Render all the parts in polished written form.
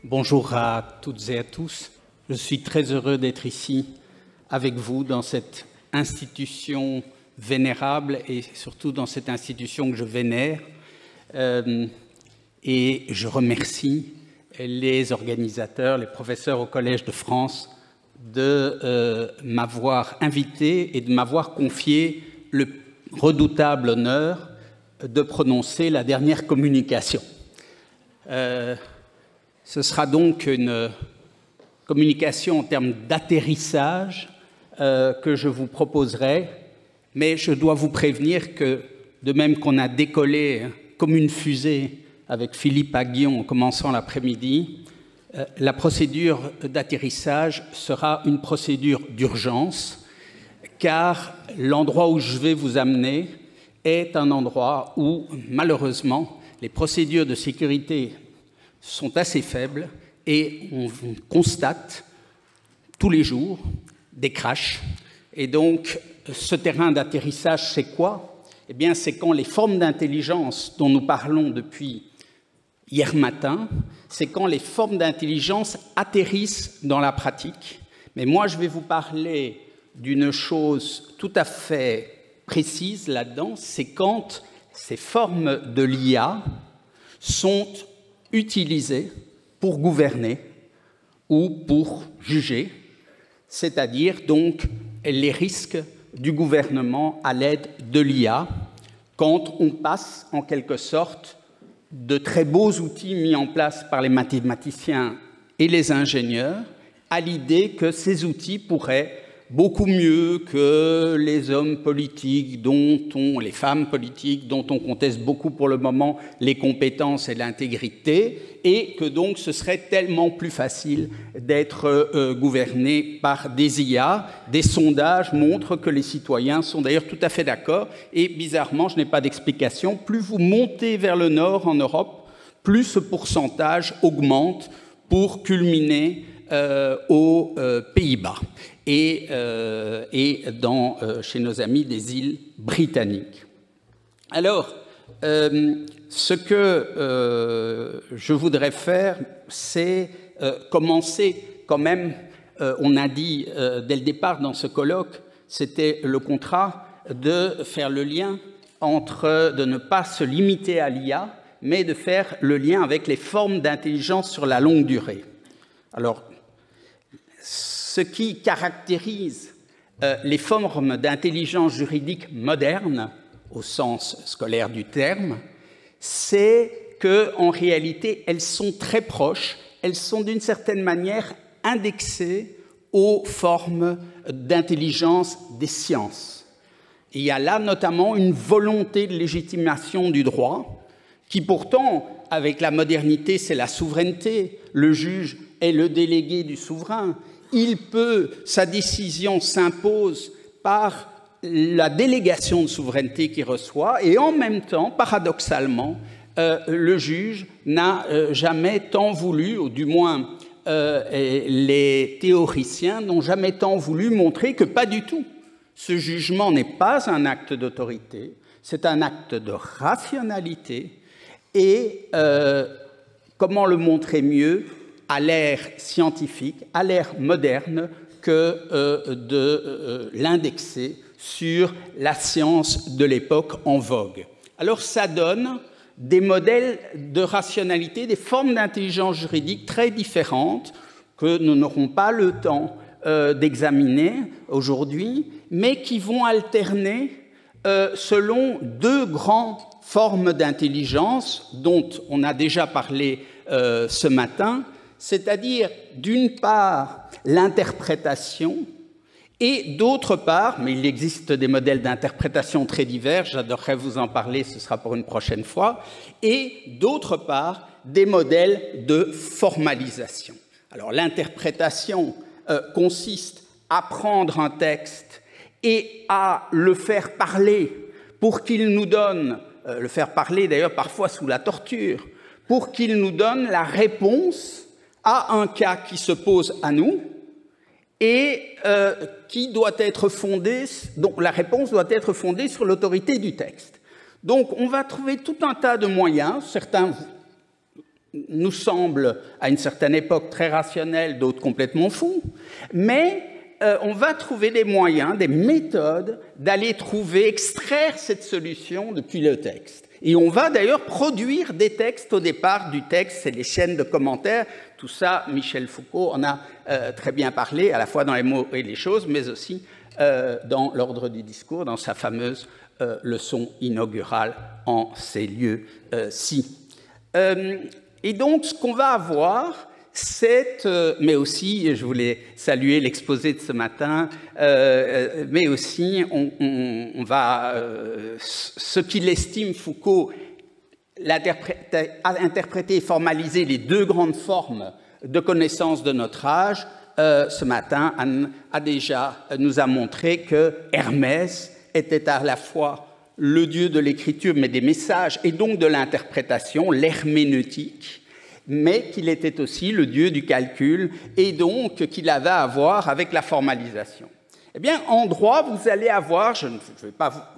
Bonjour à toutes et à tous. Je suis très heureux d'être ici avec vous dans cette institution vénérable et surtout dans cette institution que je vénère. Et je remercie les organisateurs, les professeurs au Collège de France de m'avoir invité et de m'avoir confié le redoutable honneur de prononcer la dernière communication. Ce sera donc une communication en termes d'atterrissage que je vous proposerai, mais je dois vous prévenir que, de même qu'on a décollé comme une fusée avec Philippe Aghion en commençant l'après-midi, la procédure d'atterrissage sera une procédure d'urgence, car l'endroit où je vais vous amener est un endroit où, malheureusement, les procédures de sécurité sont assez faibles et on constate tous les jours des crashs. Et donc, ce terrain d'atterrissage, c'est quoi? Eh bien, c'est quand les formes d'intelligence dont nous parlons depuis hier matin, c'est quand les formes d'intelligence atterrissent dans la pratique. Mais moi, je vais vous parler d'une chose tout à fait précise là-dedans, c'est quand ces formes de l'IA sont utilisées pour gouverner ou pour juger, c'est-à-dire donc les risques du gouvernement à l'aide de l'IA, quand on passe en quelque sorte de très beaux outils mis en place par les mathématiciens et les ingénieurs à l'idée que ces outils pourraient beaucoup mieux que les hommes politiques, les femmes politiques, dont on conteste beaucoup pour le moment les compétences et l'intégrité, et que donc ce serait tellement plus facile d'être gouverné par des IA. Des sondages montrent que les citoyens sont d'ailleurs tout à fait d'accord, et bizarrement, je n'ai pas d'explication, plus vous montez vers le nord en Europe, plus ce pourcentage augmente pour culminer aux Pays-Bas et chez nos amis des îles britanniques. Alors, ce que je voudrais faire, c'est commencer quand même, on a dit dès le départ dans ce colloque, c'était le contrat de faire le lien entre, de ne pas se limiter à l'IA, mais de faire le lien avec les formes d'intelligence sur la longue durée. Alors, ce qui caractérise les formes d'intelligence juridique moderne, au sens scolaire du terme, c'est qu'en réalité, elles sont très proches, elles sont d'une certaine manière indexées aux formes d'intelligence des sciences. Et il y a là notamment une volonté de légitimation du droit, qui pourtant, avec la modernité, c'est la souveraineté, le juge est le délégué du souverain. Sa décision s'impose par la délégation de souveraineté qu'il reçoit, et en même temps, paradoxalement, le juge n'a jamais tant voulu, ou du moins les théoriciens n'ont jamais tant voulu montrer que pas du tout. Ce jugement n'est pas un acte d'autorité, c'est un acte de rationalité, et comment le montrer mieux à l'ère scientifique, à l'ère moderne, que de l'indexer sur la science de l'époque en vogue. Alors ça donne des modèles de rationalité, des formes d'intelligence juridique très différentes que nous n'aurons pas le temps d'examiner aujourd'hui, mais qui vont alterner selon deux grandes formes d'intelligence dont on a déjà parlé ce matin, c'est-à-dire, d'une part, l'interprétation, et d'autre part, mais il existe des modèles d'interprétation très divers, j'adorerais vous en parler, ce sera pour une prochaine fois, et d'autre part, des modèles de formalisation. Alors, l'interprétation consiste à prendre un texte et à le faire parler pour qu'il nous donne, le faire parler d'ailleurs parfois sous la torture, pour qu'il nous donne la réponse à un cas qui se pose à nous et qui doit être fondée, donc la réponse doit être fondée sur l'autorité du texte. Donc on va trouver tout un tas de moyens, certains nous semblent à une certaine époque très rationnels, d'autres complètement fous, mais on va trouver des moyens, des méthodes d'aller trouver, extraire cette solution depuis le texte. Et on va d'ailleurs produire des textes au départ du texte, c'est les chaînes de commentaires. Tout ça, Michel Foucault en a très bien parlé, à la fois dans les mots et les choses, mais aussi dans l'ordre du discours, dans sa fameuse leçon inaugurale en ces lieux-ci. Et donc, ce qu'on va avoir, mais aussi, je voulais saluer l'exposé de ce matin, mais aussi, on va, ce qu'il estime Foucault, interpréter et formaliser les deux grandes formes de connaissance de notre âge. Ce matin, Anne nous a montré que Hermès était à la fois le dieu de l'écriture, mais des messages, et donc de l'interprétation, l'herméneutique, mais qu'il était aussi le dieu du calcul, et donc qu'il avait à voir avec la formalisation. Eh bien, en droit, vous allez avoir, je ne vais pas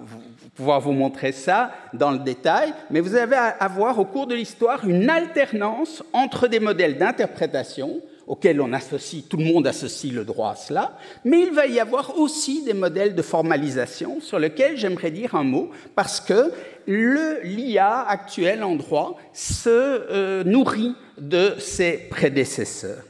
pouvoir vous montrer ça dans le détail, mais vous allez avoir au cours de l'histoire une alternance entre des modèles d'interprétation, auxquels on associe, tout le monde associe le droit à cela, mais il va y avoir aussi des modèles de formalisation sur lesquels j'aimerais dire un mot, parce que l'IA actuelle en droit se nourrit de ses prédécesseurs.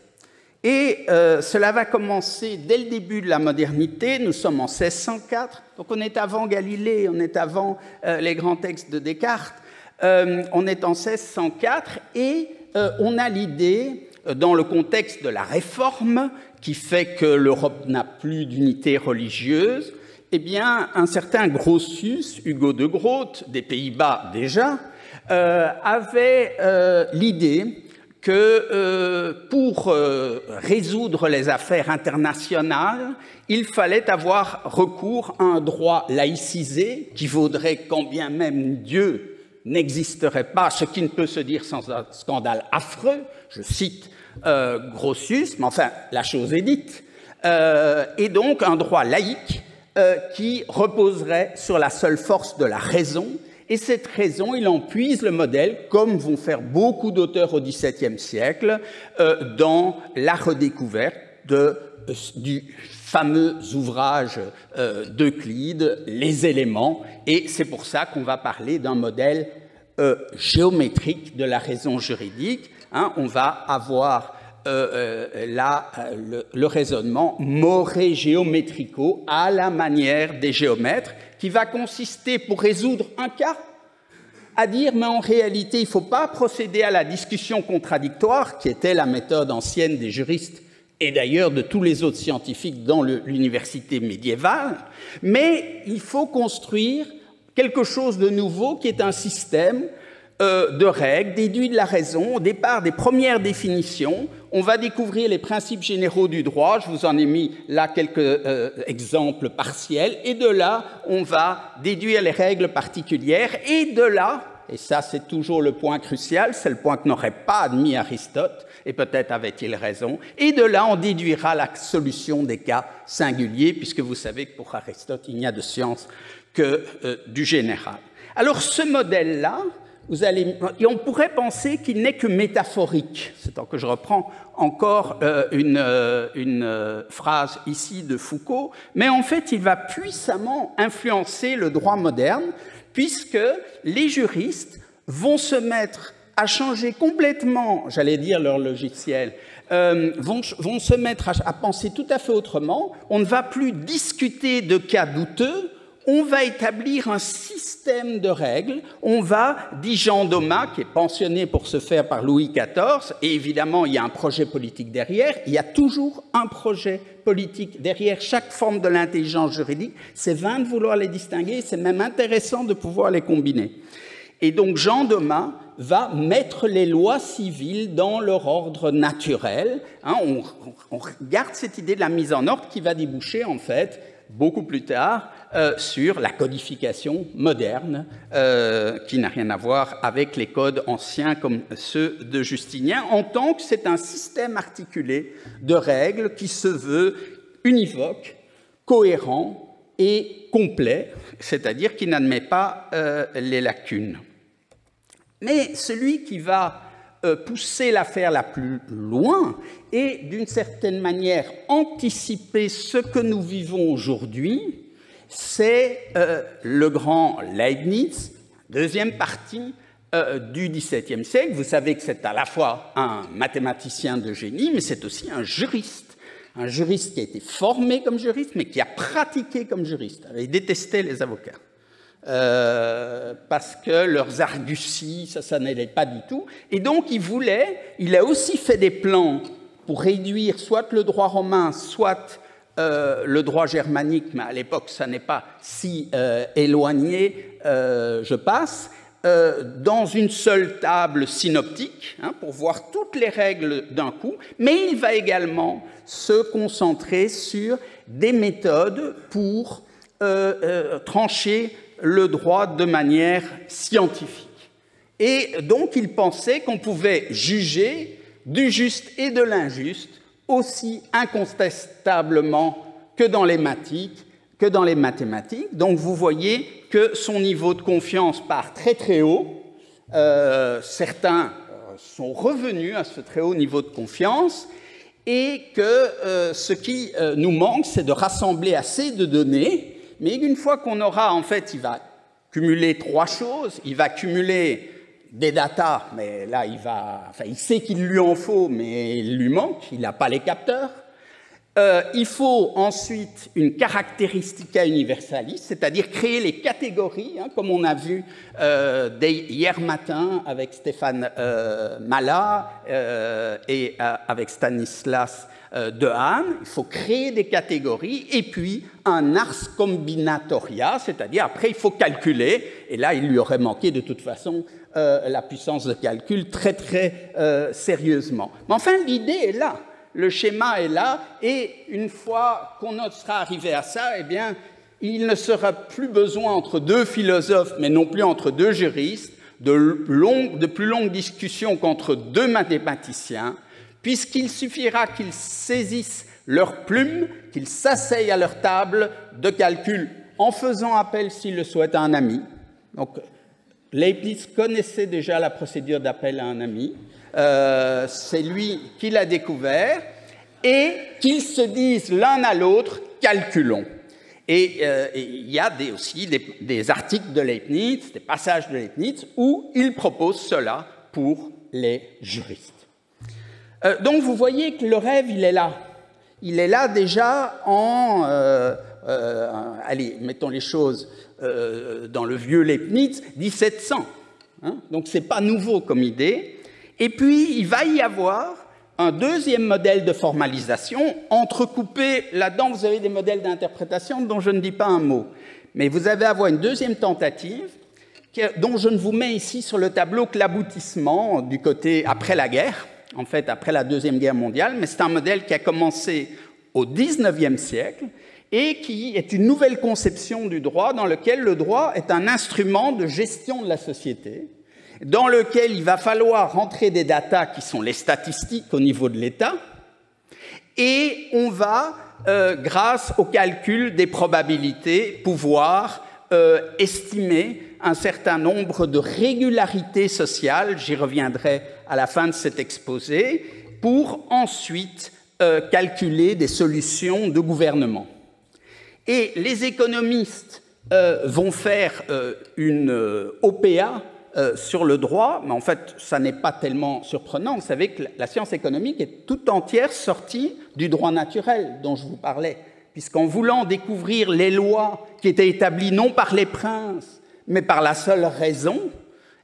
Et cela va commencer dès le début de la modernité, nous sommes en 1604, donc on est avant Galilée, on est avant les grands textes de Descartes, on est en 1604 et on a l'idée, dans le contexte de la Réforme, qui fait que l'Europe n'a plus d'unité religieuse, eh bien, un certain Grotius, Hugo de Groot, des Pays-Bas déjà, avait l'idée que pour résoudre les affaires internationales, il fallait avoir recours à un droit laïcisé qui vaudrait quand bien même Dieu n'existerait pas, ce qui ne peut se dire sans un scandale affreux, je cite Grotius, mais enfin, la chose est dite, et donc un droit laïque qui reposerait sur la seule force de la raison, et cette raison, il en puise le modèle, comme vont faire beaucoup d'auteurs au XVIIe siècle, dans la redécouverte du fameux ouvrage d'Euclide, Les éléments, et c'est pour ça qu'on va parler d'un modèle géométrique de la raison juridique. Hein, on va avoir le raisonnement moré géométrico à la manière des géomètres, qui va consister, pour résoudre un cas, à dire, mais en réalité, il ne faut pas procéder à la discussion contradictoire, qui était la méthode ancienne des juristes, et d'ailleurs de tous les autres scientifiques dans l'université médiévale, mais il faut construire quelque chose de nouveau, qui est un système de règles, déduit de la raison. Au départ des premières définitions, on va découvrir les principes généraux du droit, je vous en ai mis là quelques exemples partiels, et de là, on va déduire les règles particulières, et de là, et ça c'est toujours le point crucial, c'est le point que n'aurait pas admis Aristote, et peut-être avait-il raison, et de là, on déduira la solution des cas singuliers, puisque vous savez que pour Aristote, il n'y a de science que du général. Alors ce modèle-là, et on pourrait penser qu'il n'est que métaphorique. C'est tant que je reprends encore une phrase ici de Foucault, mais en fait, il va puissamment influencer le droit moderne, puisque les juristes vont se mettre à changer complètement, j'allais dire leur logiciel, vont se mettre à penser tout à fait autrement. On ne va plus discuter de cas douteux, on va établir un système de règles, on va, dit Jean Domas, qui est pensionné pour ce faire par Louis XIV, et évidemment il y a un projet politique derrière, il y a toujours un projet politique derrière chaque forme de l'intelligence juridique, c'est vain de vouloir les distinguer, c'est même intéressant de pouvoir les combiner. Et donc Jean Domas va mettre les lois civiles dans leur ordre naturel, hein, on garde cette idée de la mise en ordre qui va déboucher en fait, beaucoup plus tard, sur la codification moderne, qui n'a rien à voir avec les codes anciens comme ceux de Justinien, en tant que c'est un système articulé de règles qui se veut univoque, cohérent et complet, c'est-à-dire qui n'admet pas les lacunes. Mais celui qui va pousser l'affaire la plus loin et, d'une certaine manière, anticiper ce que nous vivons aujourd'hui, c'est le grand Leibniz, deuxième partie du XVIIe siècle. Vous savez que c'est à la fois un mathématicien de génie, mais c'est aussi un juriste qui a été formé comme juriste, mais qui a pratiqué comme juriste. Il détestait les avocats. Parce que leurs arguties, ça n'allait pas du tout. Et donc, il a aussi fait des plans pour réduire soit le droit romain, soit le droit germanique, mais à l'époque, ça n'est pas si éloigné, je passe, dans une seule table synoptique, pour voir toutes les règles d'un coup, mais il va également se concentrer sur des méthodes pour trancher le droit de manière scientifique. Et donc, il pensait qu'on pouvait juger du juste et de l'injuste aussi incontestablement que dans les mathématiques. Donc, vous voyez que son niveau de confiance part très très haut. Certains sont revenus à ce très haut niveau de confiance et que ce qui nous manque, c'est de rassembler assez de données. Mais une fois qu'on aura, en fait, il va cumuler trois choses. Il va cumuler des datas, mais là, il sait qu'il lui en faut, mais il lui manque, il n'a pas les capteurs. Il faut ensuite une caractéristica universalis, c'est-à-dire créer les catégories, comme on a vu dès hier matin avec Stéphane Mala et avec Stanislas Dehaene. Il faut créer des catégories et puis un ars combinatoria, c'est-à-dire après il faut calculer, et là il lui aurait manqué de toute façon la puissance de calcul très très sérieusement. Mais enfin l'idée est là. Le schéma est là, et une fois qu'on sera arrivé à ça, eh bien, il ne sera plus besoin entre deux philosophes, mais non plus entre deux juristes, de plus longues discussions qu'entre deux mathématiciens, puisqu'il suffira qu'ils saisissent leurs plumes, qu'ils s'asseyent à leur table de calcul en faisant appel, s'ils le souhaitent, à un ami. Donc, Leibniz connaissait déjà la procédure d'appel à un ami. C'est lui qui l'a découvert, et qu'ils se disent l'un à l'autre, calculons. Et il y a aussi des articles de Leibniz, des passages de Leibniz, où il propose cela pour les juristes. Donc vous voyez que le rêve, il est là. Il est là déjà allez, mettons les choses dans le vieux Leibniz, 1700. Donc ce n'est pas nouveau comme idée. Et puis, il va y avoir un deuxième modèle de formalisation, entrecoupé, là-dedans, vous avez des modèles d'interprétation dont je ne dis pas un mot. Mais vous allez avoir une deuxième tentative, dont je ne vous mets ici sur le tableau que l'aboutissement du côté après la guerre, en fait, après la Deuxième Guerre mondiale, mais c'est un modèle qui a commencé au XIXe siècle et qui est une nouvelle conception du droit dans lequel le droit est un instrument de gestion de la société, dans lequel il va falloir rentrer des datas qui sont les statistiques au niveau de l'État, et on va, grâce au calcul des probabilités, pouvoir estimer un certain nombre de régularités sociales, j'y reviendrai à la fin de cet exposé, pour ensuite calculer des solutions de gouvernement. Et les économistes vont faire une OPA sur le droit, mais en fait, ça n'est pas tellement surprenant. Vous savez que la science économique est tout entière sortie du droit naturel dont je vous parlais, puisqu'en voulant découvrir les lois qui étaient établies non par les princes, mais par la seule raison,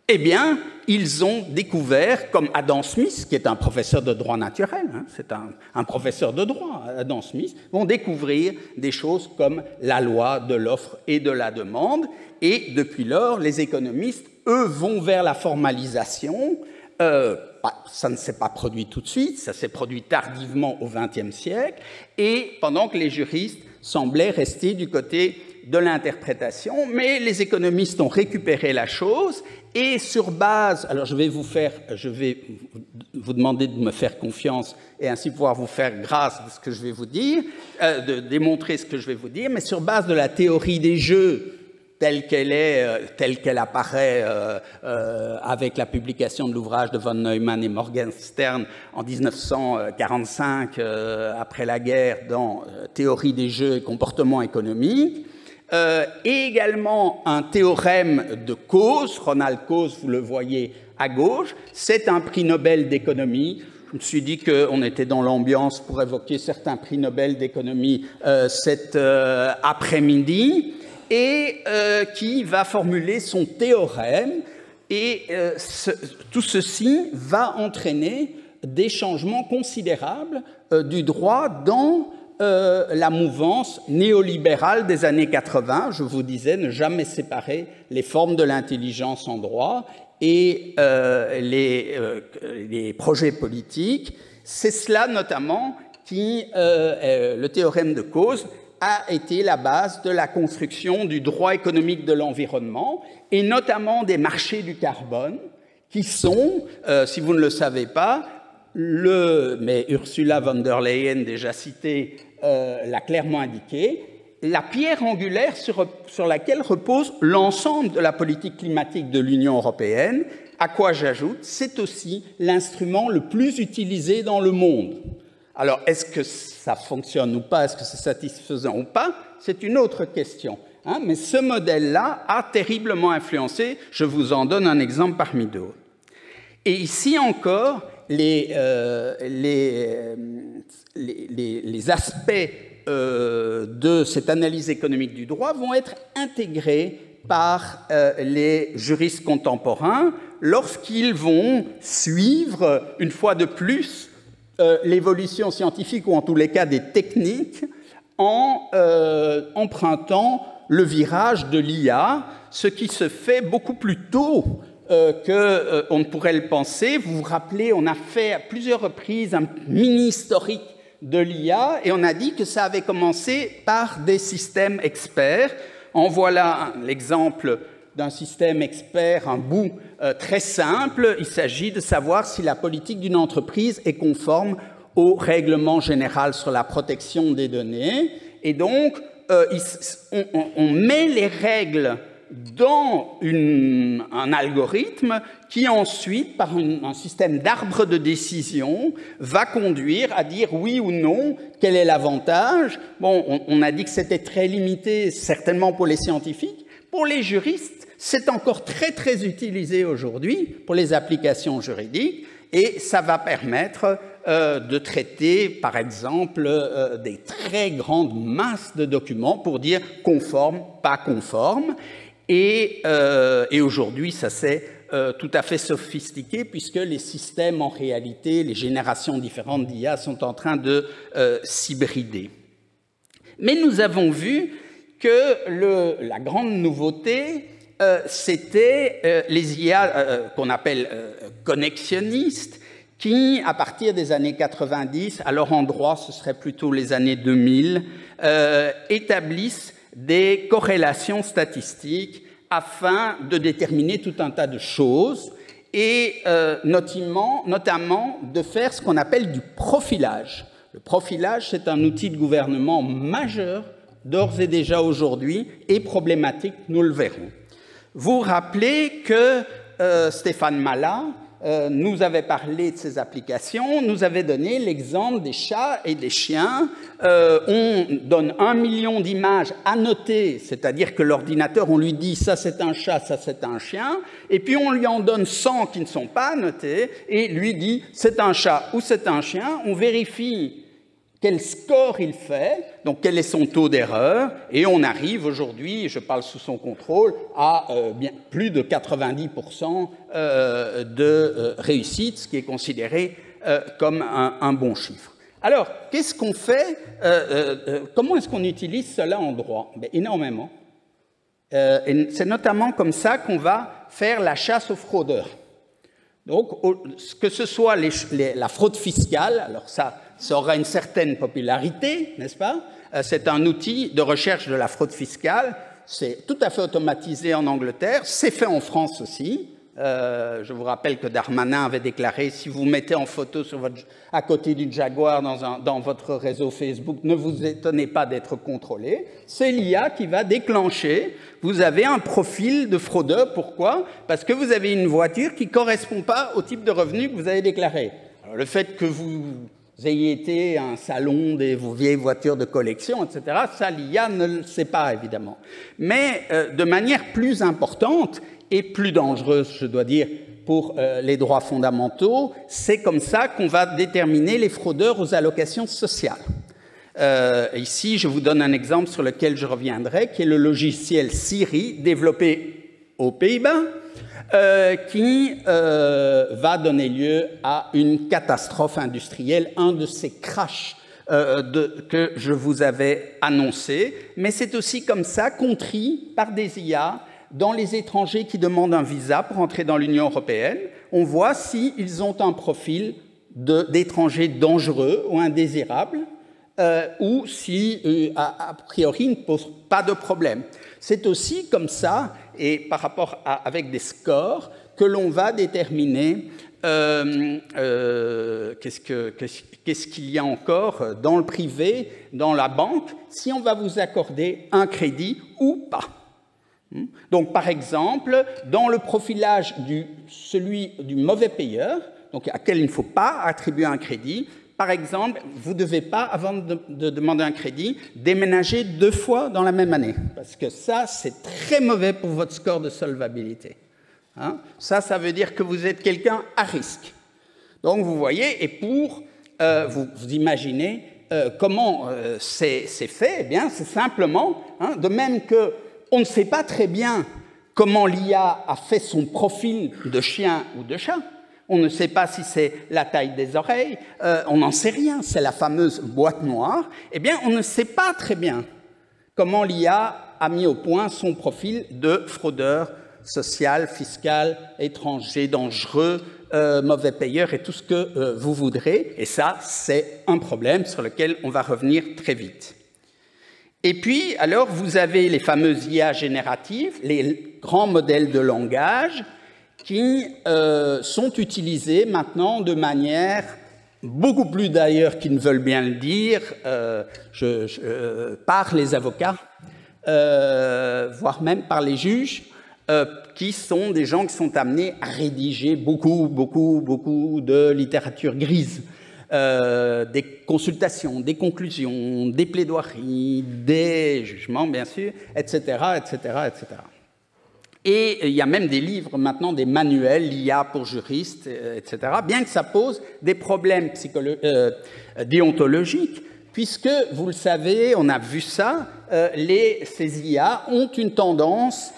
eh bien, ils ont découvert, comme Adam Smith, qui est un professeur de droit naturel, c'est un professeur de droit, Adam Smith, vont découvrir des choses comme la loi de l'offre et de la demande, et depuis lors, les économistes, eux, vont vers la formalisation. Ça ne s'est pas produit tout de suite, ça s'est produit tardivement au XXe siècle, et pendant que les juristes semblaient rester du côté de l'interprétation, mais les économistes ont récupéré la chose, et sur base, alors je vais vous demander de me faire confiance et ainsi pouvoir vous faire grâce de ce que je vais vous dire, de démontrer ce que je vais vous dire, mais sur base de la théorie des jeux telle qu'elle apparaît avec la publication de l'ouvrage de von Neumann et Morgenstern en 1945, après la guerre, dans Théorie des jeux et comportement économique, et également un théorème de Coase, Ronald Coase, vous le voyez à gauche, c'est un prix Nobel d'économie. Je me suis dit qu'on était dans l'ambiance pour évoquer certains prix Nobel d'économie cet après-midi, et qui va formuler son théorème, et tout ceci va entraîner des changements considérables du droit dans la mouvance néolibérale des années 80. Je vous disais, ne jamais séparer les formes de l'intelligence en droit et les projets politiques. C'est cela notamment qui, le théorème de Coase, a été la base de la construction du droit économique de l'environnement et notamment des marchés du carbone qui sont, si vous ne le savez pas, mais Ursula von der Leyen, déjà citée, l'a clairement indiqué, la pierre angulaire sur laquelle repose l'ensemble de la politique climatique de l'Union européenne, à quoi j'ajoute, c'est aussi l'instrument le plus utilisé dans le monde. Alors, est-ce que ça fonctionne ou pas, est-ce que c'est satisfaisant ou pas, c'est une autre question. Mais ce modèle-là a terriblement influencé, je vous en donne un exemple parmi d'autres. Et ici encore, les aspects de cette analyse économique du droit vont être intégrés par les juristes contemporains lorsqu'ils vont suivre, une fois de plus, l'évolution scientifique, ou en tous les cas des techniques, en empruntant le virage de l'IA, ce qui se fait beaucoup plus tôt qu'on ne pourrait le penser. Vous vous rappelez, on a fait à plusieurs reprises un mini-historique de l'IA, et on a dit que ça avait commencé par des systèmes experts. En voilà l'exemple d'un système expert, un bout très simple. Il s'agit de savoir si la politique d'une entreprise est conforme au règlement général sur la protection des données. Et donc, on met les règles dans un algorithme qui ensuite, par un système d'arbre de décision, va conduire à dire oui ou non, quel est l'avantage. Bon, on a dit que c'était très limité, certainement pour les scientifiques. Pour les juristes, c'est encore très, très utilisé aujourd'hui pour les applications juridiques, et ça va permettre de traiter, par exemple, des très grandes masses de documents pour dire conforme, pas conforme. Et aujourd'hui, ça c'est tout à fait sophistiqué, puisque les systèmes, en réalité, les générations différentes d'IA sont en train de s'hybrider. Mais nous avons vu que la grande nouveauté, c'était les IA qu'on appelle connexionnistes, qui, à partir des années 90, alors en droit, ce serait plutôt les années 2000, établissent des corrélations statistiques afin de déterminer tout un tas de choses et notamment de faire ce qu'on appelle du profilage. Le profilage, c'est un outil de gouvernement majeur d'ores et déjà aujourd'hui et problématique, nous le verrons. Vous rappelez que Stéphane Mala nous avait parlé de ces applications, nous avait donné l'exemple des chats et des chiens. On donne 1 million d'images annotées, c'est-à-dire que l'ordinateur, on lui dit ça c'est un chat, ça c'est un chien, et puis on lui en donne 100 qui ne sont pas annotées, et lui dit c'est un chat ou c'est un chien. On vérifie quel score il fait, donc quel est son taux d'erreur, et on arrive aujourd'hui, je parle sous son contrôle, à plus de 90% de réussite, ce qui est considéré comme un bon chiffre. Alors, qu'est-ce qu'on fait comment est-ce qu'on utilise cela en droit? Énormément. Et c'est notamment comme ça qu'on va faire la chasse aux fraudeurs. Donc, que ce soit la fraude fiscale, alors ça aura une certaine popularité, n'est-ce pas? C'est un outil de recherche de la fraude fiscale, c'est tout à fait automatisé en Angleterre, c'est fait en France aussi, Je vous rappelle que Darmanin avait déclaré, si vous mettez en photo à côté d'une Jaguar dans votre réseau Facebook, ne vous étonnez pas d'être contrôlé. C'est l'IA qui va déclencher. Vous avez un profil de fraudeur. Pourquoi? Parce que vous avez une voiture qui ne correspond pas au type de revenu que vous avez déclaré. Alors, le fait que vous ayez été à un salon des vieilles voitures de collection, etc., ça, l'IA ne le sait pas, évidemment. Mais de manière plus importante, et plus dangereuse, je dois dire, pour les droits fondamentaux, c'est comme ça qu'on va déterminer les fraudeurs aux allocations sociales. Ici, je vous donne un exemple sur lequel je reviendrai, qui est le logiciel Siri, développé aux Pays-Bas, qui va donner lieu à une catastrophe industrielle, un de ces crashs que je vous avais annoncé. Mais c'est aussi comme ça qu'on trie par des IA dans les étrangers qui demandent un visa pour entrer dans l'Union européenne. On voit s'ils ont un profil d'étrangers dangereux ou indésirables, ou si, a priori, ils ne posent pas de problème. C'est aussi comme ça, et par rapport avec des scores, que l'on va déterminer qu'est-ce qu'il y a encore dans le privé, dans la banque, si on va vous accorder un crédit ou pas. Donc, par exemple, dans le profilage celui du mauvais payeur, donc à quel il ne faut pas attribuer un crédit, par exemple, vous ne devez pas, avant de demander un crédit, déménager 2 fois dans la même année. Parce que ça, c'est très mauvais pour votre score de solvabilité. Hein? Ça veut dire que vous êtes quelqu'un à risque. Donc, vous voyez, et pour vous imaginez comment c'est fait, eh bien, c'est simplement, hein, de même que on ne sait pas très bien comment l'IA a fait son profil de chien ou de chat. On ne sait pas si c'est la taille des oreilles, on n'en sait rien, c'est la fameuse boîte noire. Eh bien, on ne sait pas très bien comment l'IA a mis au point son profil de fraudeur social, fiscal, étranger, dangereux, mauvais payeur et tout ce que vous voudrez. Et ça, c'est un problème sur lequel on va revenir très vite. Et puis, alors, vous avez les fameuses IA génératives, les grands modèles de langage qui sont utilisés maintenant de manière beaucoup plus d'ailleurs qu'ils ne veulent bien le dire par les avocats, voire même par les juges, qui sont des gens qui sont amenés à rédiger beaucoup de littérature grise. Des consultations, des conclusions, des plaidoiries, des jugements, bien sûr, etc., etc., etc. Et il y a même des livres maintenant, des manuels, l'IA pour juristes, etc., bien que ça pose des problèmes déontologiques, puisque, vous le savez, on a vu ça, ces IA ont une tendance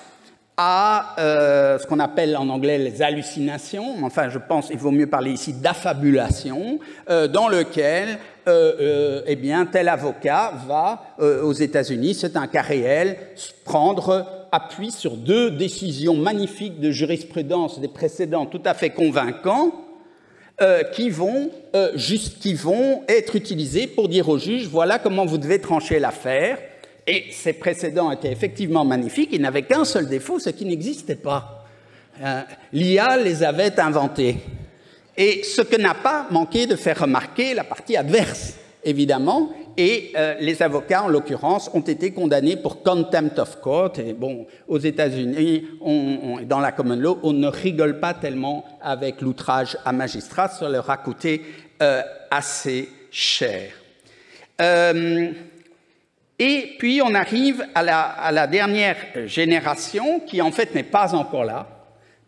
à ce qu'on appelle en anglais les hallucinations, enfin je pense qu'il vaut mieux parler ici d'affabulation, dans lequel eh bien, tel avocat va, aux États-Unis, c'est un cas réel, prendre appui sur 2 décisions magnifiques de jurisprudence, des précédents tout à fait convaincants, qui vont être utilisés pour dire au juge, voilà comment vous devez trancher l'affaire. Et ces précédents étaient effectivement magnifiques, ils n'avaient qu'un seul défaut, c'est qu'ils n'existaient pas. L'IA les avait inventés. Et ce que n'a pas manqué de faire remarquer la partie adverse, évidemment, et les avocats, en l'occurrence, ont été condamnés pour contempt of court. Et bon, aux États-Unis, dans la common law, on ne rigole pas tellement avec l'outrage à magistrat, ça leur a coûté assez cher. Et puis, on arrive à la dernière génération, qui en fait n'est pas encore là,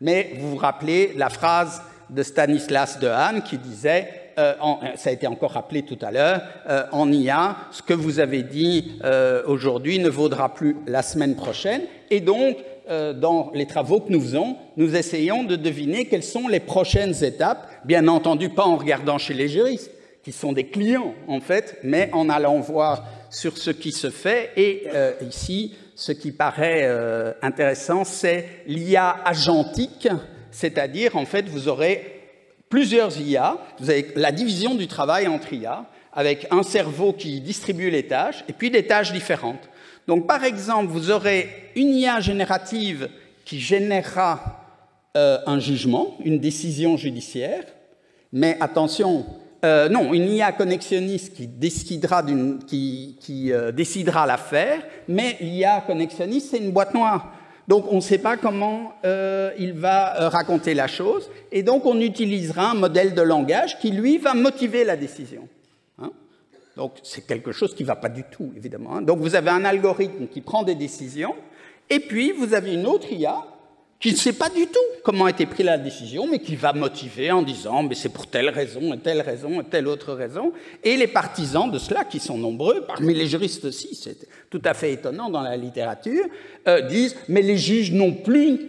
mais vous vous rappelez la phrase de Stanislas Dehaene qui disait, ça a été encore rappelé tout à l'heure, en IA, ce que vous avez dit aujourd'hui ne vaudra plus la semaine prochaine. Et donc, dans les travaux que nous faisons, nous essayons de deviner quelles sont les prochaines étapes, bien entendu pas en regardant chez les juristes, qui sont des clients en fait, mais en allant voir sur ce qui se fait. Et ici, ce qui paraît intéressant, c'est l'IA agentique, c'est-à-dire, en fait, vous aurez plusieurs IA, vous avez la division du travail entre IA, avec un cerveau qui distribue les tâches, et puis des tâches différentes. Donc, par exemple, vous aurez une IA générative qui générera un jugement, une décision judiciaire, mais attention, non, une IA connexionniste qui décidera décidera l'affaire, mais l'IA connexionniste, c'est une boîte noire. Donc, on ne sait pas comment il va raconter la chose, et donc on utilisera un modèle de langage qui, lui, va motiver la décision. Hein? Donc, c'est quelque chose qui ne va pas du tout, évidemment. Hein? Donc, vous avez un algorithme qui prend des décisions, et puis vous avez une autre IA qui ne sait pas du tout comment a été prise la décision, mais qui va motiver en disant « mais c'est pour telle raison, et telle autre raison ». Et les partisans de cela, qui sont nombreux, parmi les juristes aussi, c'est tout à fait étonnant dans la littérature, disent « mais les juges non plus,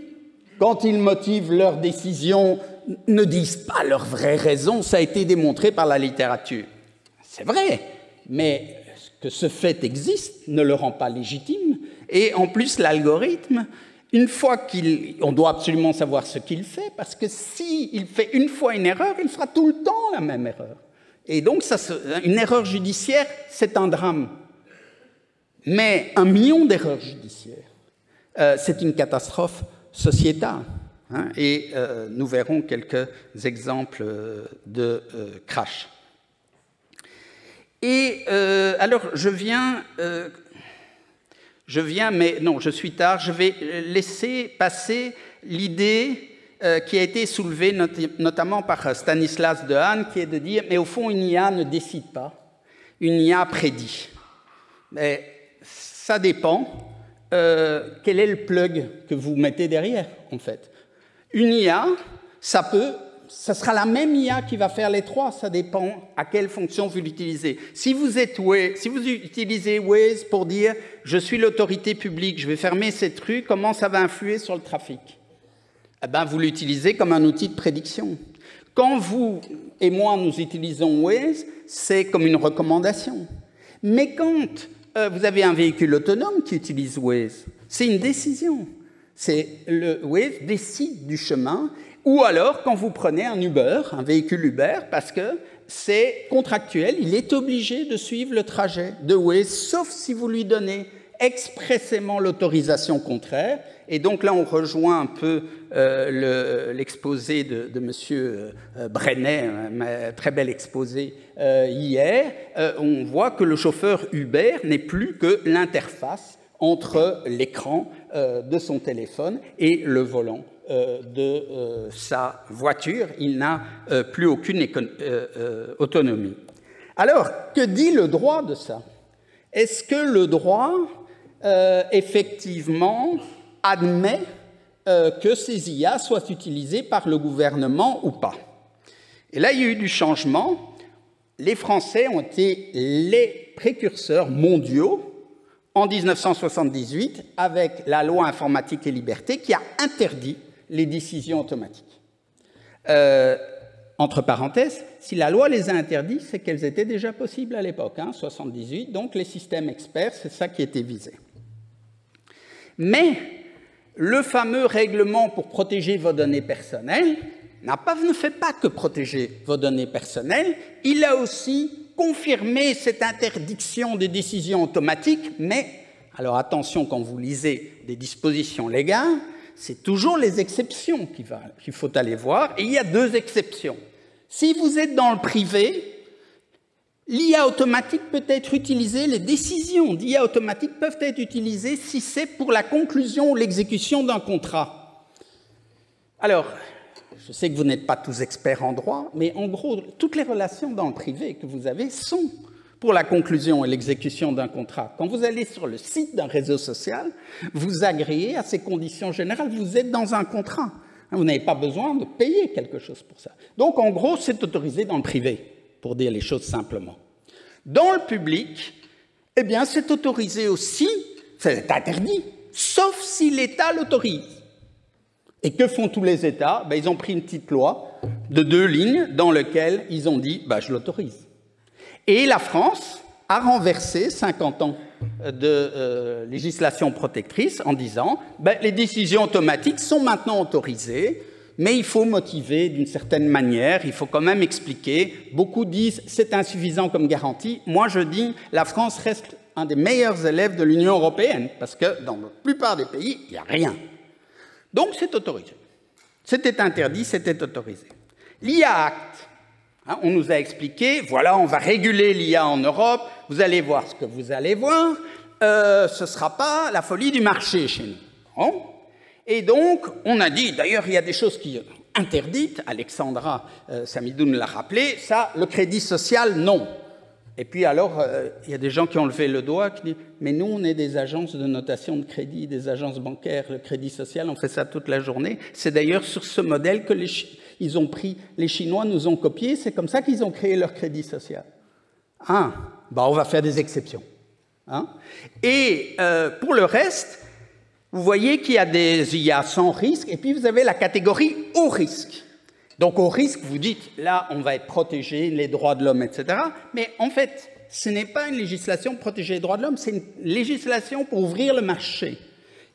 quand ils motivent leurs décisions, ne disent pas leurs vraies raisons, ça a été démontré par la littérature ». C'est vrai, mais que ce fait existe ne le rend pas légitime, et en plus l'algorithme, une fois on doit absolument savoir ce qu'il fait, parce que s'il fait une fois une erreur, il fera tout le temps la même erreur. Et donc, une erreur judiciaire, c'est un drame. Mais 1 million d'erreurs judiciaires, c'est une catastrophe sociétale. Hein, et nous verrons quelques exemples de crash. Et alors, je viens, mais non, je suis tard, je vais laisser passer l'idée qui a été soulevée notamment par Stanislas Dehaene, qui est de dire, mais au fond, une IA ne décide pas, une IA prédit. Mais ça dépend quel est le plug que vous mettez derrière, en fait. Une IA, ça sera la même IA qui va faire les trois, ça dépend à quelle fonction vous l'utilisez. Si vous utilisez Waze pour dire « je suis l'autorité publique, je vais fermer cette rue », comment ça va influer sur le trafic? Eh bien, vous l'utilisez comme un outil de prédiction. Quand vous et moi, nous utilisons Waze, c'est comme une recommandation. Mais quand vous avez un véhicule autonome qui utilise Waze, c'est une décision. Le Waze décide du chemin. Ou alors, quand vous prenez un Uber, un véhicule Uber, parce que c'est contractuel, il est obligé de suivre le trajet de Waze, sauf si vous lui donnez expressément l'autorisation contraire. Et donc là, on rejoint un peu l'exposé de M. Brenet, un très bel exposé hier. On voit que le chauffeur Uber n'est plus que l'interface entre l'écran de son téléphone et le volant de sa voiture. Il n'a plus aucune autonomie. Alors, que dit le droit de ça? Est-ce que le droit, effectivement, admet que ces IA soient utilisées par le gouvernement ou pas? Et là, il y a eu du changement. Les Français ont été les précurseurs mondiaux en 1978 avec la loi Informatique et Liberté qui a interdit les décisions automatiques. Entre parenthèses, si la loi les a interdites, c'est qu'elles étaient déjà possibles à l'époque, 78, donc les systèmes experts, c'est ça qui était visé. Mais le fameux règlement pour protéger vos données personnelles ne fait pas que protéger vos données personnelles, il a aussi confirmé cette interdiction des décisions automatiques, mais, alors attention quand vous lisez des dispositions légales, c'est toujours les exceptions qu'il faut aller voir, et il y a 2 exceptions. Si vous êtes dans le privé, l'IA automatique peut être utilisée, les décisions d'IA automatique peuvent être utilisées si c'est pour la conclusion ou l'exécution d'un contrat. Alors, je sais que vous n'êtes pas tous experts en droit, mais en gros, toutes les relations dans le privé que vous avez sont pour la conclusion et l'exécution d'un contrat. Quand vous allez sur le site d'un réseau social, vous agréez à ces conditions générales, vous êtes dans un contrat. Vous n'avez pas besoin de payer quelque chose pour ça. Donc, en gros, c'est autorisé dans le privé, pour dire les choses simplement. Dans le public, eh bien, c'est autorisé aussi, c'est interdit, sauf si l'État l'autorise. Et que font tous les États? Ben, ils ont pris une petite loi de 2 lignes dans laquelle ils ont dit ben, « je l'autorise ». Et la France a renversé 50 ans de législation protectrice en disant ben, les décisions automatiques sont maintenant autorisées, mais il faut motiver d'une certaine manière, il faut quand même expliquer. Beaucoup disent c'est insuffisant comme garantie. Moi, je dis la France reste un des meilleurs élèves de l'Union européenne, parce que dans la plupart des pays, il n'y a rien. Donc, c'est autorisé. C'était interdit, c'était autorisé. L'IA Act, hein, on nous a expliqué, voilà, on va réguler l'IA en Europe, vous allez voir ce que vous allez voir, ce ne sera pas la folie du marché chez nous. Bon. Et donc, on a dit, d'ailleurs, il y a des choses qui sont interdites, Alexandra Samidoun l'a rappelé, ça, le crédit social, non. Et puis alors, il y a des gens qui ont levé le doigt, qui disent « Mais nous, on est des agences de notation de crédit, des agences bancaires, le crédit social, on fait ça toute la journée. » C'est d'ailleurs sur ce modèle que ils ont pris, les Chinois nous ont copié, c'est comme ça qu'ils ont créé leur crédit social. Ah, bah on va faire des exceptions. Hein? Et pour le reste, vous voyez qu'il y a des IA sans risque, et puis vous avez la catégorie haut risque. Donc, au risque, vous dites, là, on va être protégé, les droits de l'homme, etc. Mais en fait, ce n'est pas une législation pour protéger les droits de l'homme, c'est une législation pour ouvrir le marché.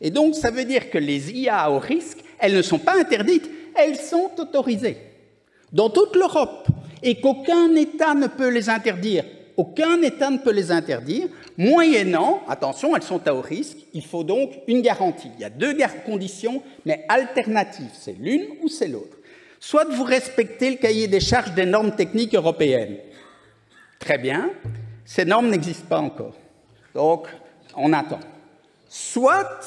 Et donc, ça veut dire que les IA au risque, elles ne sont pas interdites, elles sont autorisées dans toute l'Europe. Et qu'aucun État ne peut les interdire. Aucun État ne peut les interdire, moyennant, attention, elles sont à haut risque, il faut donc une garantie. Il y a deux conditions, mais alternatives. C'est l'une ou c'est l'autre. Soit vous respectez le cahier des charges des normes techniques européennes. Très bien, ces normes n'existent pas encore. Donc, on attend. Soit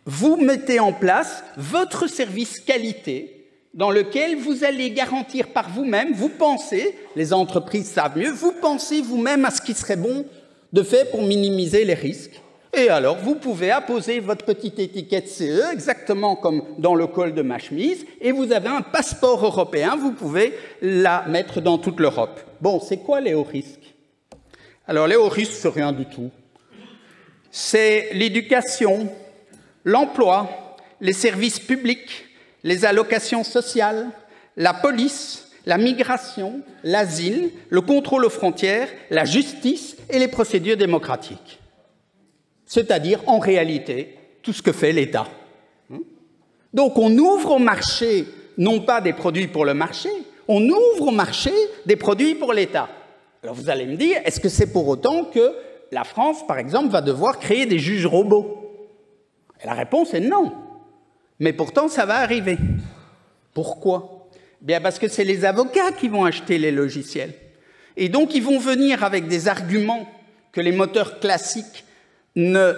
vous mettez en place votre service qualité dans lequel vous allez garantir par vous-même, vous pensez, les entreprises savent mieux, vous pensez vous-même à ce qui serait bon de faire pour minimiser les risques. Et alors, vous pouvez apposer votre petite étiquette CE, exactement comme dans le col de ma chemise, et vous avez un passeport européen, vous pouvez la mettre dans toute l'Europe. Bon, c'est quoi les hauts risques? Alors, les hauts risques, c'est rien du tout. C'est l'éducation, l'emploi, les services publics, les allocations sociales, la police, la migration, l'asile, le contrôle aux frontières, la justice et les procédures démocratiques. C'est-à-dire, en réalité, tout ce que fait l'État. Donc, on ouvre au marché, non pas des produits pour le marché, on ouvre au marché des produits pour l'État. Alors, vous allez me dire, est-ce que c'est pour autant que la France, par exemple, va devoir créer des juges robots? Et la réponse est non. Mais pourtant, ça va arriver. Pourquoi? Bien, parce que c'est les avocats qui vont acheter les logiciels. Et donc, ils vont venir avec des arguments que les moteurs classiques ne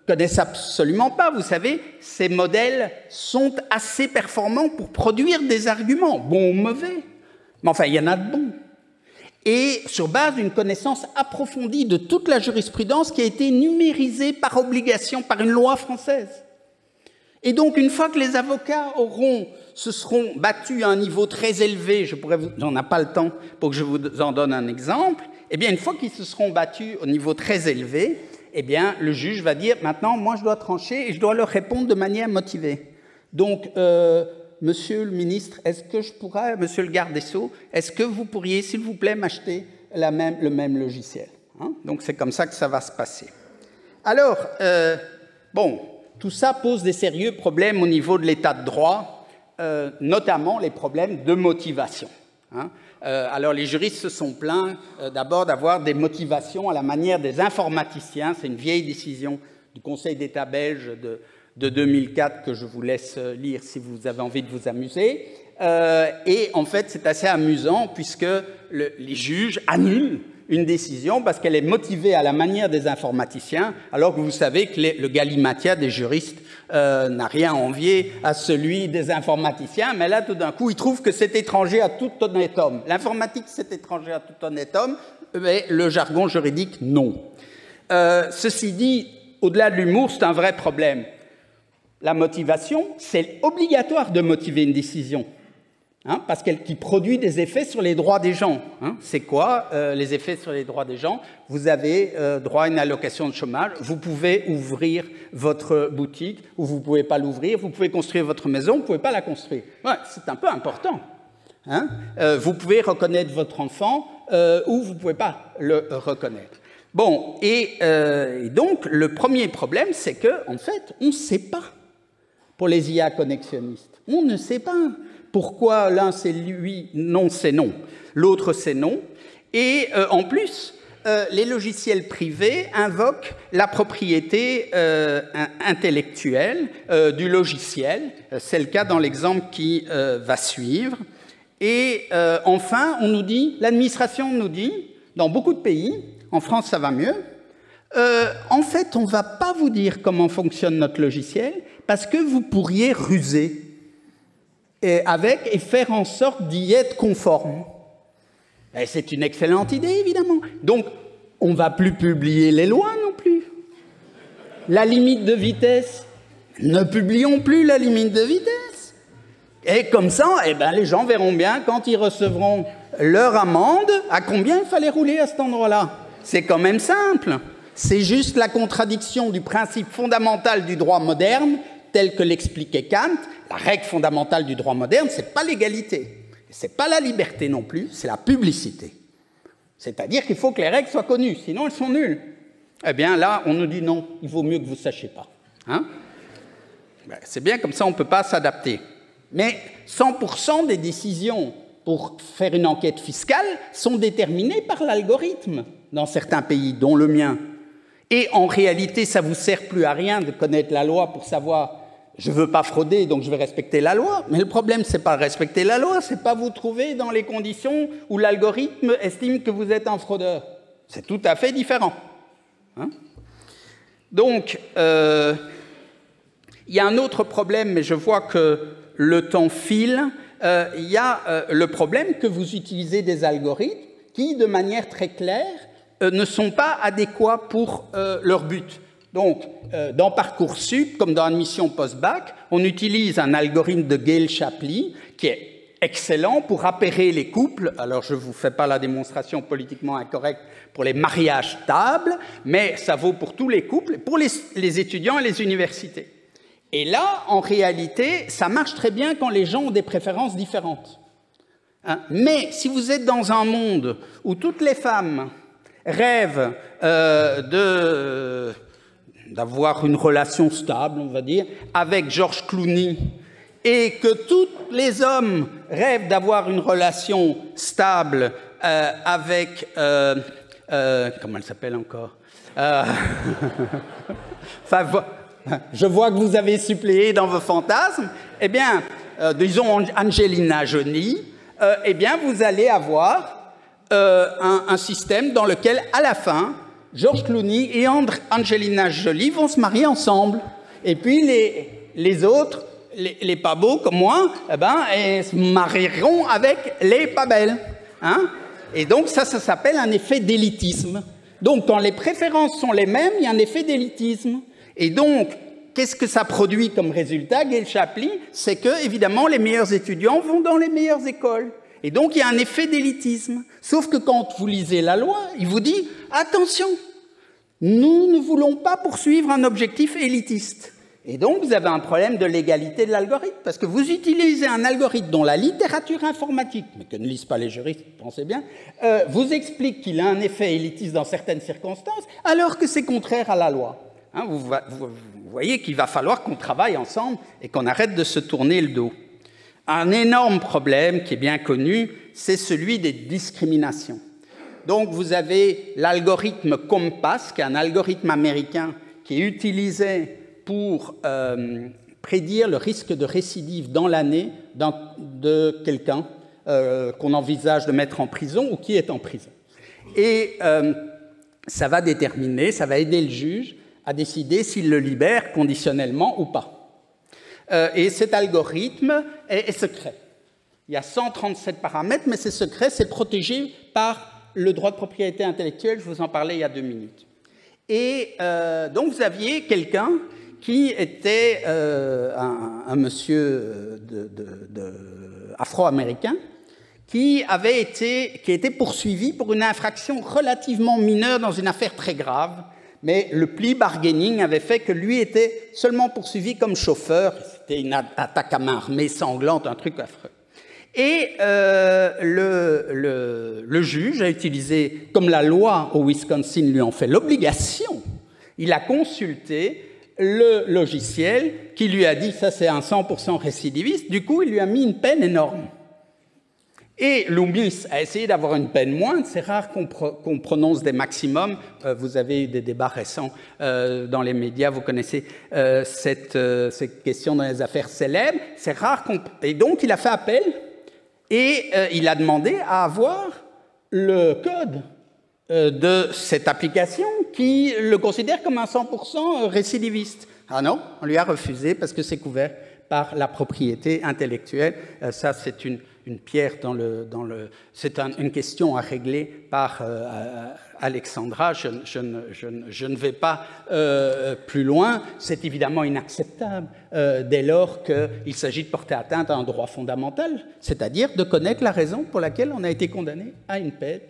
connaissent absolument pas. Vous savez, ces modèles sont assez performants pour produire des arguments, bons ou mauvais. Mais enfin, il y en a de bons. Et sur base d'une connaissance approfondie de toute la jurisprudence qui a été numérisée par obligation par une loi française. Et donc, une fois que les avocats se seront battus à un niveau très élevé, j'en ai pas le temps pour que je vous en donne un exemple, eh bien, une fois qu'ils se seront battus au niveau très élevé, eh bien, le juge va dire, maintenant, moi, je dois trancher et je dois leur répondre de manière motivée. Donc, Monsieur le ministre, est-ce que je pourrais, Monsieur le garde des Sceaux, est-ce que vous pourriez, s'il vous plaît, m'acheter le même logiciel, hein? Donc, c'est comme ça que ça va se passer. Alors, bon, tout ça pose des sérieux problèmes au niveau de l'état de droit, notamment les problèmes de motivation. Hein. Alors, les juristes se sont plaints d'abord d'avoir des motivations à la manière des informaticiens. C'est une vieille décision du Conseil d'État belge de 2004 que je vous laisse lire si vous avez envie de vous amuser. Et en fait, c'est assez amusant puisque les juges annulent une décision parce qu'elle est motivée à la manière des informaticiens, alors que vous savez que le galimatia des juristes n'a rien envié à celui des informaticiens, mais là, tout d'un coup, ils trouvent que c'est étranger à tout honnête homme. L'informatique, c'est étranger à tout honnête homme, mais le jargon juridique, non. Ceci dit, au-delà de l'humour, c'est un vrai problème. La motivation, c'est obligatoire de motiver une décision. Hein, parce qu'elle qui produit des effets sur les droits des gens. Hein. C'est quoi les effets sur les droits des gens? Vous avez droit à une allocation de chômage, vous pouvez ouvrir votre boutique ou vous ne pouvez pas l'ouvrir, vous pouvez construire votre maison, vous ne pouvez pas la construire. Ouais, c'est un peu important. Hein. Vous pouvez reconnaître votre enfant ou vous ne pouvez pas le reconnaître. Bon, et donc le premier problème, c'est qu'en fait, on ne sait pas pour les IA connexionnistes. On ne sait pas. Pourquoi l'un c'est lui, non c'est non, l'autre c'est non. Et en plus, les logiciels privés invoquent la propriété intellectuelle du logiciel. C'est le cas dans l'exemple qui va suivre. Et enfin, on nous dit, l'administration nous dit, dans beaucoup de pays, en France ça va mieux, en fait, on ne va pas vous dire comment fonctionne notre logiciel parce que vous pourriez ruser avec et faire en sorte d'y être conforme. Et c'est une excellente idée, évidemment. Donc, on ne va plus publier les lois non plus. La limite de vitesse, ne publions plus la limite de vitesse. Et comme ça, eh ben, les gens verront bien, quand ils recevront leur amende, à combien il fallait rouler à cet endroit-là. C'est quand même simple. C'est juste la contradiction du principe fondamental du droit moderne, tel que l'expliquait Kant. La règle fondamentale du droit moderne, ce n'est pas l'égalité. Ce n'est pas la liberté non plus, c'est la publicité. C'est-à-dire qu'il faut que les règles soient connues, sinon elles sont nulles. Eh bien là, on nous dit non, il vaut mieux que vous ne sachiez pas. Hein? Ben, c'est bien, comme ça on ne peut pas s'adapter. Mais 100% des décisions pour faire une enquête fiscale sont déterminées par l'algorithme dans certains pays, dont le mien. Et en réalité, ça ne vous sert plus à rien de connaître la loi pour savoir « je ne veux pas frauder, donc je vais respecter la loi ». Mais le problème, ce n'est pas respecter la loi, ce n'est pas vous trouver dans les conditions où l'algorithme estime que vous êtes un fraudeur. C'est tout à fait différent. Hein? Donc, il y a un autre problème, mais je vois que le temps file. Il y a le problème que vous utilisez des algorithmes qui, de manière très claire, ne sont pas adéquats pour leur but. Donc, dans Parcoursup, comme dans Admission post-bac, on utilise un algorithme de Gale-Shapley qui est excellent pour appairer les couples. Alors, je ne vous fais pas la démonstration politiquement incorrecte pour les mariages stables, mais ça vaut pour tous les couples, pour les étudiants et les universités. Et là, en réalité, ça marche très bien quand les gens ont des préférences différentes. Hein? Mais si vous êtes dans un monde où toutes les femmes rêvent d'avoir une relation stable, on va dire, avec George Clooney, et que tous les hommes rêvent d'avoir une relation stable avec... comment elle s'appelle encore enfin, je vois que vous avez suppléé dans vos fantasmes. Eh bien, disons Angelina Jolie, eh bien, vous allez avoir un système dans lequel, à la fin, George Clooney et Angelina Jolie vont se marier ensemble. Et puis, les autres, les pas beaux comme moi, eh ben, ils se marieront avec les pas belles. Hein? Et donc, ça s'appelle un effet d'élitisme. Donc, quand les préférences sont les mêmes, il y a un effet d'élitisme. Et donc, qu'est-ce que ça produit comme résultat, Gale-Shapley? C'est que, évidemment, les meilleurs étudiants vont dans les meilleures écoles. Et donc, il y a un effet d'élitisme. Sauf que quand vous lisez la loi, il vous dit « Attention, nous ne voulons pas poursuivre un objectif élitiste. » Et donc, vous avez un problème de légalité de l'algorithme, parce que vous utilisez un algorithme dont la littérature informatique, mais que ne lisent pas les juristes, pensez bien, vous explique qu'il a un effet élitiste dans certaines circonstances, alors que c'est contraire à la loi. Hein, vous voyez qu'il va falloir qu'on travaille ensemble et qu'on arrête de se tourner le dos. Un énorme problème qui est bien connu, c'est celui des discriminations. Donc, vous avez l'algorithme Compass, qui est un algorithme américain qui est utilisé pour prédire le risque de récidive dans l'année de quelqu'un qu'on envisage de mettre en prison ou qui est en prison. Et ça va déterminer, ça va aider le juge à décider s'il le libère conditionnellement ou pas. Et cet algorithme est secret. Il y a 137 paramètres, mais c'est secret, c'est protégé par le droit de propriété intellectuelle, je vous en parlais il y a 2 minutes. Et donc vous aviez quelqu'un qui était un monsieur afro-américain qui était poursuivi pour une infraction relativement mineure dans une affaire très grave, mais le plea bargaining avait fait que lui était seulement poursuivi comme chauffeur. C'était une attaque à main armée sanglante, un truc affreux. Et le juge a utilisé, comme la loi au Wisconsin lui en fait l'obligation, il a consulté le logiciel qui lui a dit « ça c'est un 100% récidiviste », du coup il lui a mis une peine énorme. Et Loomis a essayé d'avoir une peine moindre. C'est rare qu'on prononce des maximums. Vous avez eu des débats récents dans les médias. Vous connaissez cette question dans les affaires célèbres. C'est rare qu'on... Et donc, il a fait appel et il a demandé à avoir le code de cette application qui le considère comme un 100% récidiviste. Ah non, on lui a refusé parce que c'est couvert par la propriété intellectuelle. Ça, c'est une pierre dans le c'est une question à régler par Alexandra. Je ne vais pas plus loin. C'est évidemment inacceptable dès lors qu'il s'agit de porter atteinte à un droit fondamental, c'est-à-dire de connaître la raison pour laquelle on a été condamné à une peine.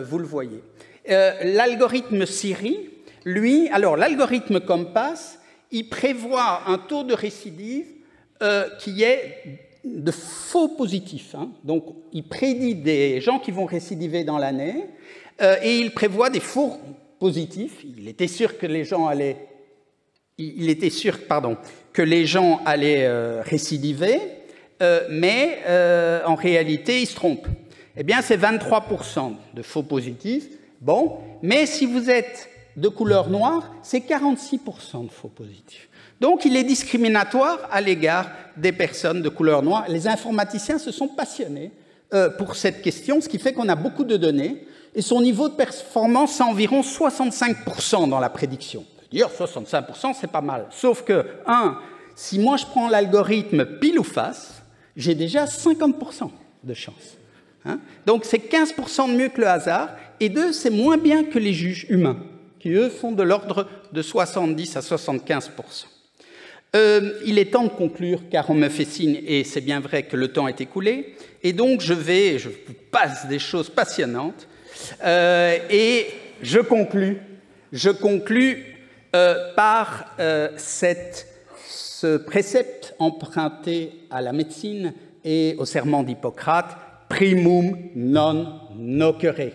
Vous le voyez. L'algorithme Siri, lui, alors l'algorithme Compass, il prévoit un taux de récidive qui est de faux positifs. Hein. Donc, il prédit des gens qui vont récidiver dans l'année et il prévoit des faux positifs. Il était sûr que les gens allaient, récidiver, mais en réalité, il se trompe. Eh bien, c'est 23% de faux positifs. Bon, mais si vous êtes de couleur noire, c'est 46% de faux positifs. Donc, il est discriminatoire à l'égard des personnes de couleur noire. Les informaticiens se sont passionnés pour cette question, ce qui fait qu'on a beaucoup de données, et son niveau de performance, c'est environ 65% dans la prédiction. On peut dire 65%, c'est pas mal. Sauf que, si moi je prends l'algorithme pile ou face, j'ai déjà 50% de chance. Hein? Donc, c'est 15% de mieux que le hasard, et 2, c'est moins bien que les juges humains, qui, eux, font de l'ordre de 70 à 75%. Il est temps de conclure, car on me fait signe, et c'est bien vrai que le temps est écoulé, et donc je vous passe des choses passionnantes, et je conclus par ce précepte emprunté à la médecine et au serment d'Hippocrate, primum non nocere.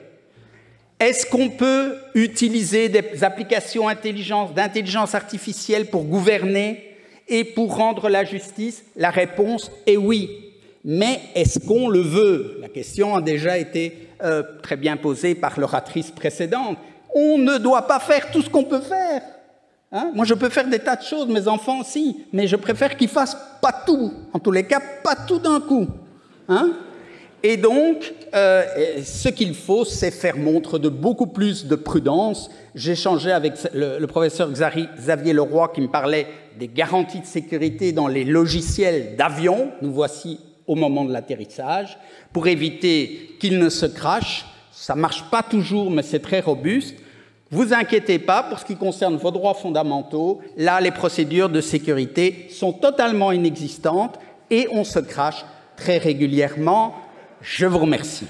Est-ce qu'on peut utiliser des applications d'intelligence artificielle pour gouverner et pour rendre la justice? La réponse est oui. Mais est-ce qu'on le veut? La question a déjà été très bien posée par l'oratrice précédente. On ne doit pas faire tout ce qu'on peut faire. Hein? Moi, je peux faire des tas de choses, mes enfants aussi, mais je préfère qu'ils fassent pas tout. En tous les cas, pas tout d'un coup. Hein? Et donc, ce qu'il faut, c'est faire montre de beaucoup plus de prudence. J'échangeais avec le professeur Xavier Leroy qui me parlait des garanties de sécurité dans les logiciels d'avion. Nous voici au moment de l'atterrissage, pour éviter qu'ils ne se crachent. Ça ne marche pas toujours, mais c'est très robuste. Vous inquiétez pas, pour ce qui concerne vos droits fondamentaux, là, les procédures de sécurité sont totalement inexistantes et on se crache très régulièrement. Je vous remercie.